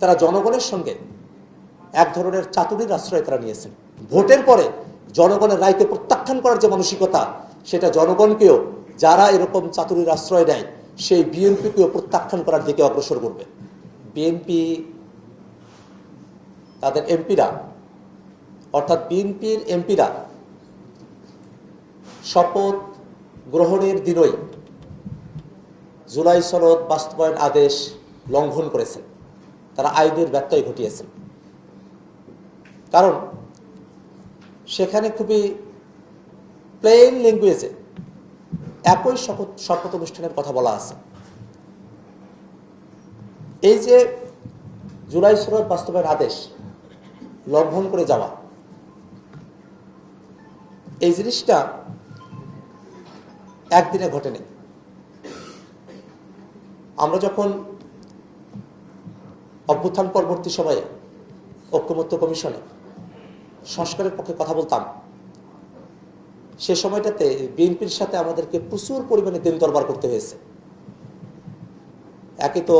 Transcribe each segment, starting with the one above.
তারা জনগণের সঙ্গে এক ধরনের চাতুরির আশ্রয় তারা নিয়েছেন। ভোটের পরে জনগণের রায়কে প্রত্যাখ্যান করার যে মানসিকতা, সেটা জনগণকেও যারা এরকম চাতুরির আশ্রয় দেয় সেই বিএনপিকেও প্রত্যাখ্যান করার দিকে অগ্রসর করবে। বিএনপি তাদের এমপিরা, অর্থাৎ বিএনপির এমপিরা শপথ গ্রহণের দিনই জুলাই সনদ বাস্তবায়ন আদেশ লঙ্ঘন করেছেন। তারা আইনের ব্যত্যয় ঘটিয়েছেন। কারণ সেখানে খুবই প্লেন ল্যাঙ্গুয়েজে একই শপথ অনুষ্ঠানের কথা বলা আছে। এই যে জুলাই সনদ বাস্তবায়ন আদেশ লঙ্ঘন করে যাওয়া, এই জিনিসটা একদিনে ঘটেনি। আমরা যখন অভ্যুত্থান পরবর্তী সময়ে ঐকমত্য কমিশনে সংস্কারের পক্ষে কথা বলতাম, সে সময়টাতে বিএনপির সাথে আমাদেরকে প্রচুর পরিমাণে দিন দরবার করতে হয়েছে। একে তো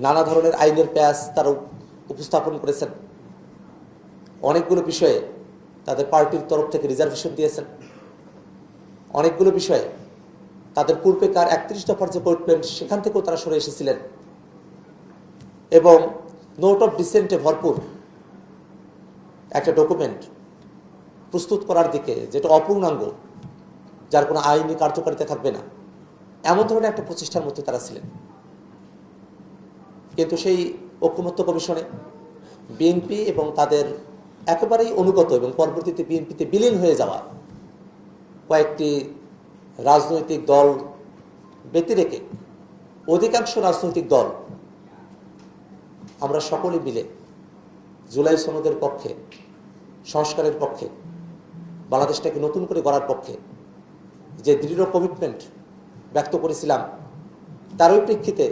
নানা ধরনের আইনের প্যাচ তারা উপস্থাপন করেছেন, অনেকগুলো বিষয়ে তাদের পার্টির তরফ থেকে রিজার্ভেশন দিয়েছেন, অনেকগুলো বিষয়ে তাদের পূর্বেকার ৩১ দফার যে কমিটমেন্ট সেখান থেকেও তারা সরে এসেছিলেন, এবং নোট অফ ডিসেন্টে ভরপুর একটা ডকুমেন্ট প্রস্তুত করার দিকে, যেটা অপূর্ণাঙ্গ, যার কোনো আইনি কার্যকারিতা থাকবে না, এমন ধরনের একটা প্রচেষ্টার মধ্যে তারা ছিলেন। কিন্তু সেই ঐকমত্য কমিশনে বিএনপি এবং তাদের একেবারেই অনুগত এবং পরবর্তীতে বিএনপিতে বিলীন হয়ে যাওয়া কয়েকটি রাজনৈতিক দল ব্যতি রেখে অধিকাংশ রাজনৈতিক দল আমরা সকলে মিলে জুলাই সনদের পক্ষে, সংস্কারের পক্ষে, বাংলাদেশটাকে নতুন করে গড়ার পক্ষে যে দৃঢ় কমিটমেন্ট ব্যক্ত করেছিলাম, তারই প্রেক্ষিতে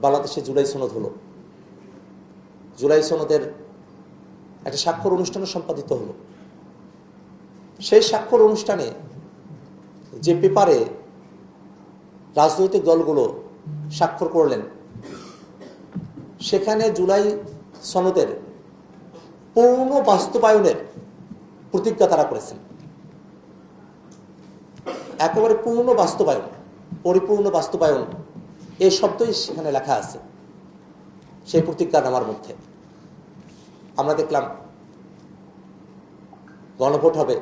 বাংলাদেশে জুলাই সনদ হলো। জুলাই সনদের একটা স্বাক্ষর অনুষ্ঠান সম্পাদিত হলো। সেই স্বাক্ষর অনুষ্ঠানে যে পেপারে রাজনৈতিক দলগুলো স্বাক্ষর করলেন, সেখানে জুলাই সনদের পূর্ণ বাস্তবায়নের প্রতিজ্ঞা তারা করেছেন। একেবারে পূর্ণ বাস্তবায়ন, পরিপূর্ণ বাস্তবায়ন, এই শব্দই সেখানে লেখা আছে সেই প্রতিজ্ঞানামার মধ্যে। আমরা দেখলাম গণভোট হবে,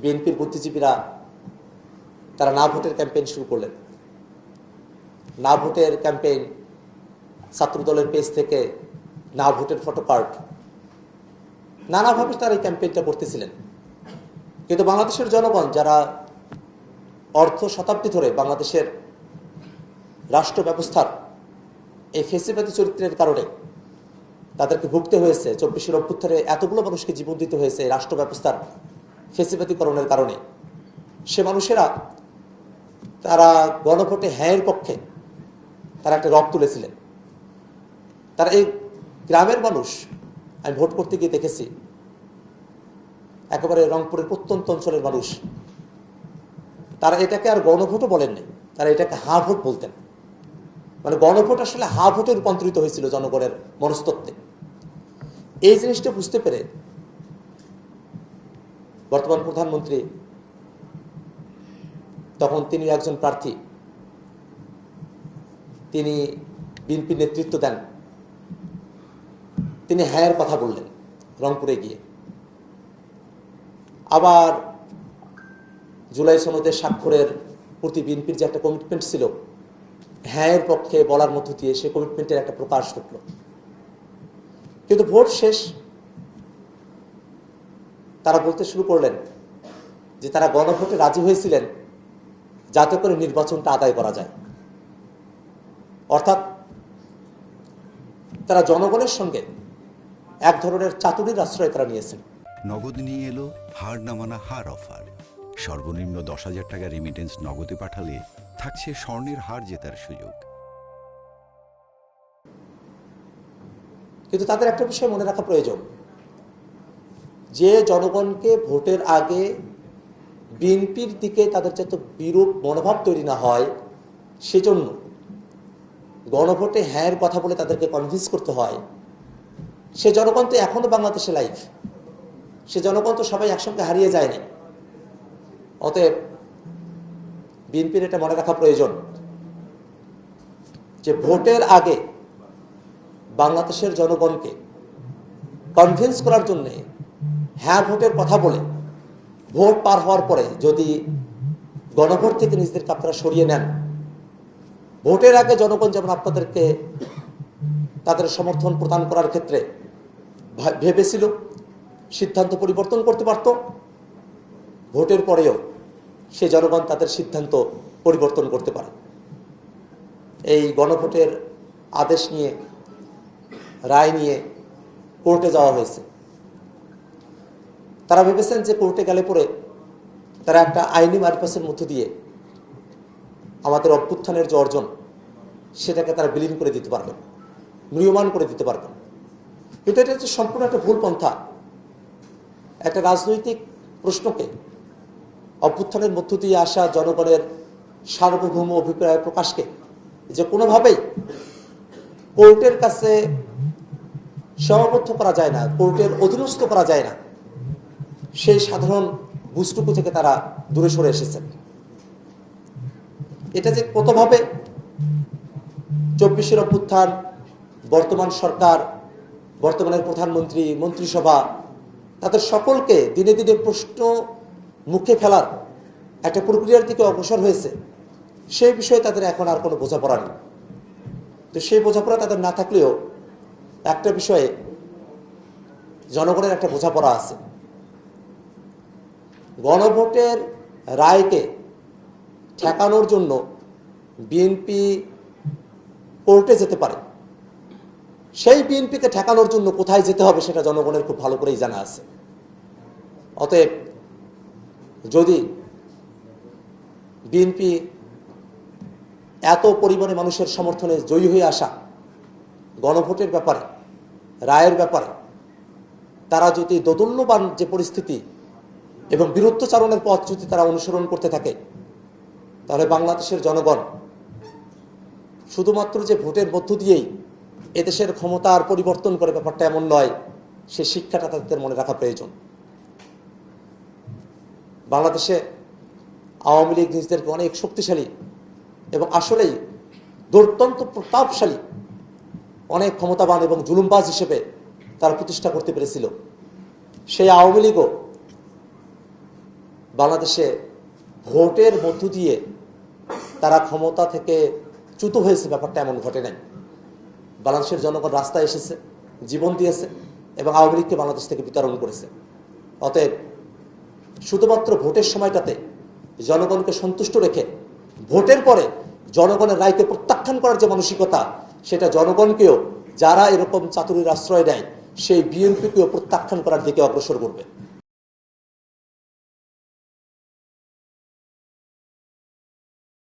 বিএনপির বুদ্ধিজীবীরা তারা না ভোটের ক্যাম্পেইন শুরু করলেন। না ভোটের ক্যাম্পেইন, ছাত্রদলের পেজ থেকে না ভোটের ফটোকার্ড, নানাভাবে তারা এই ক্যাম্পেইনটা করতেছিলেন। কিন্তু বাংলাদেশের জনগণ, যারা অর্ধ শতাব্দী ধরে বাংলাদেশের রাষ্ট্র ব্যবস্থার এই ফেসিবাদী চরিত্রের কারণে তাদেরকে ভুগতে হয়েছে, ২৪ অভ্যুত্থানে এতগুলো মানুষকে জীবন দিতে হয়েছে এই রাষ্ট্র ব্যবস্থার ফেসিবাদীকরণের কারণে, সে মানুষেরা তারা গণভোটে হ্যাঁয়ের পক্ষে তারা একটা রব তুলেছিলেন। তারা এই গ্রামের মানুষ, আমি ভোট করতে গিয়ে দেখেছি, একেবারে রংপুরের প্রত্যন্ত অঞ্চলের মানুষ, তারা এটাকে আর গণভোটও বলেননি, তারা এটাকে হা ভোট বলতেন। মানে গণভোট আসলে হা ভোটে রূপান্তরিত হয়েছিল জনগণের মনস্তত্ত্বে। এই জিনিসটা বুঝতে পেরে বর্তমান প্রধানমন্ত্রী, তখন তিনি একজন প্রার্থী, তিনি বিএনপির নেতৃত্ব দেন, তিনি হ্যাঁয়ের কথা বললেন রংপুরে গিয়ে। আবার জুলাই সনদের স্বাক্ষরের প্রতি বিএনপির যে একটা কমিটমেন্ট ছিল, হ্যাঁয়ের পক্ষে বলার মধ্য দিয়ে সে কমিটমেন্টের একটা প্রকাশ ঘটল। কিন্তু ভোট শেষ, তারা বলতে শুরু করলেন যে তারা গণভোটে রাজি হয়েছিলেন যাতে করে নির্বাচনটা আদায় করা যায়। অর্থাৎ তারা জনগণের সঙ্গে এক ধরনের চাতুরির আশ্রয় তারা নিয়েছেন। নগদ নিয়ে এলো হার না মানা হার অফার। সর্বনিম্ন ১০,০০০ টাকা রেমিটেন্স নগদে পাঠালে থাকছে স্বর্ণের হার জেতার সুযোগ। কিন্তু তাদের একটা বিষয় মনে রাখা প্রয়োজন, যে জনগণকে ভোটের আগে বিএনপির দিকে তাদের যাতে বিরূপ মনোভাব তৈরি না হয়, সেজন্য গণভোটে হ্যাঁর কথা বলে তাদেরকে কনভিন্স করতে হয়, সে জনগণ তো এখনো বাংলাদেশে লাইভ, সে জনগণ তো সবাই একসঙ্গে হারিয়ে যায়নি। অতএব বিএনপির এটা মনে রাখা প্রয়োজন যে ভোটের আগে বাংলাদেশের জনগণকে কনভিন্স করার জন্য হ্যাঁ ভোটের কথা বলে ভোট পার হওয়ার পরে যদি গণভোট থেকে নিজেদেরকে আপনারা সরিয়ে নেন, ভোটের আগে জনগণ যেমন আপনাদেরকে তাদের সমর্থন প্রদান করার ক্ষেত্রে ভেবেছিল, সিদ্ধান্ত পরিবর্তন করতে পারত, ভোটের পরেও সে জনগণ তাদের সিদ্ধান্ত পরিবর্তন করতে পারে। এই গণভোটের আদেশ নিয়ে, রায় নিয়ে কোর্টে যাওয়া হয়েছে। তারা ভেবেছেন যে কোর্টে গেলে পরে তারা একটা আইনি মারপ্যাসের মধ্য দিয়ে আমাদের অভ্যুত্থানের যে অর্জন সেটাকে তারা বিলীন করে দিতে পারবেন, ম্রিয়মাণ করে দিতে পারবেন। কিন্তু এটা হচ্ছে সম্পূর্ণ একটা ভুল পন্থা। একটা রাজনৈতিক প্রশ্নকে অভ্যুত্থানের মধ্য দিয়ে আসা জনগণের সার্বভৌম অভিপ্রায় প্রকাশকে যে কোনোভাবেই কোর্টের কাছে সীমাবদ্ধ করা যায় না, কোর্টের অধীনস্থ করা যায় না, সেই সাধারণ বুঝটুকু থেকে তারা দূরে সরে এসেছেন। এটা যে কতভাবে 24-এর অভ্যুত্থান, বর্তমান সরকার, বর্তমানের প্রধানমন্ত্রী, মন্ত্রিসভা, তাদের সকলকে দিনে দিনে প্রশ্ন মুখে ফেলার একটা প্রক্রিয়ার দিকে অগ্রসর হয়েছে, সেই বিষয়ে তাদের এখন আর কোনো বোঝাপড়া নেই। তো সেই বোঝাপড়া তাদের না থাকলেও একটা বিষয়ে জনগণের একটা বোঝাপড়া আছে। গণভোটের রায়কে ঠেকানোর জন্য বিএনপি কোর্টে যেতে পারে, সেই বিএনপিকে ঠেকানোর জন্য কোথায় যেতে হবে সেটা জনগণের খুব ভালো করেই জানা আছে। অতএব যদি বিএনপি এত পরিমাণে মানুষের সমর্থনে জয়ী হয়ে আসা গণভোটের ব্যাপারে, রায়ের ব্যাপারে তারা যদি দোদুল্যমান যে পরিস্থিতি এবং বিরুদ্ধচারণের পথ যদি তারা অনুসরণ করতে থাকে, তাহলে বাংলাদেশের জনগণ শুধুমাত্র যে ভোটের মধ্য দিয়েই এদেশের ক্ষমতার পরিবর্তন করে, ব্যাপারটা এমন নয়। সে শিক্ষাটা তাদের মনে রাখা প্রয়োজন। বাংলাদেশে আওয়ামী লীগ নিজেদেরকে অনেক শক্তিশালী এবং আসলেই দুর্দান্ত প্রতাপশালী, অনেক ক্ষমতাবান এবং জুলুমবাজ হিসেবে তারা প্রতিষ্ঠা করতে পেরেছিল। সেই আওয়ামী লীগও বাংলাদেশে ভোটের মধ্য দিয়ে তারা ক্ষমতা থেকে চ্যুত হয়েছে, ব্যাপারটা এমন ঘটে নাই। বাংলাদেশের জনগণ রাস্তায় এসেছে, জীবন দিয়েছে এবং আওয়ামী লীগকে বাংলাদেশ থেকে বিতরণ করেছে। অতএব শুধুমাত্র ভোটের সময়টাতে জনগণকে সন্তুষ্ট রেখে ভোটের পরে জনগণের রায়কে প্রত্যাখ্যান করার যে মানসিকতা, সেটা জনগণকেও, যারা এরকম চাতুরীর আশ্রয় দেয়, সেই বিএনপিকেও প্রত্যাখ্যান করার দিকে অগ্রসর করবে।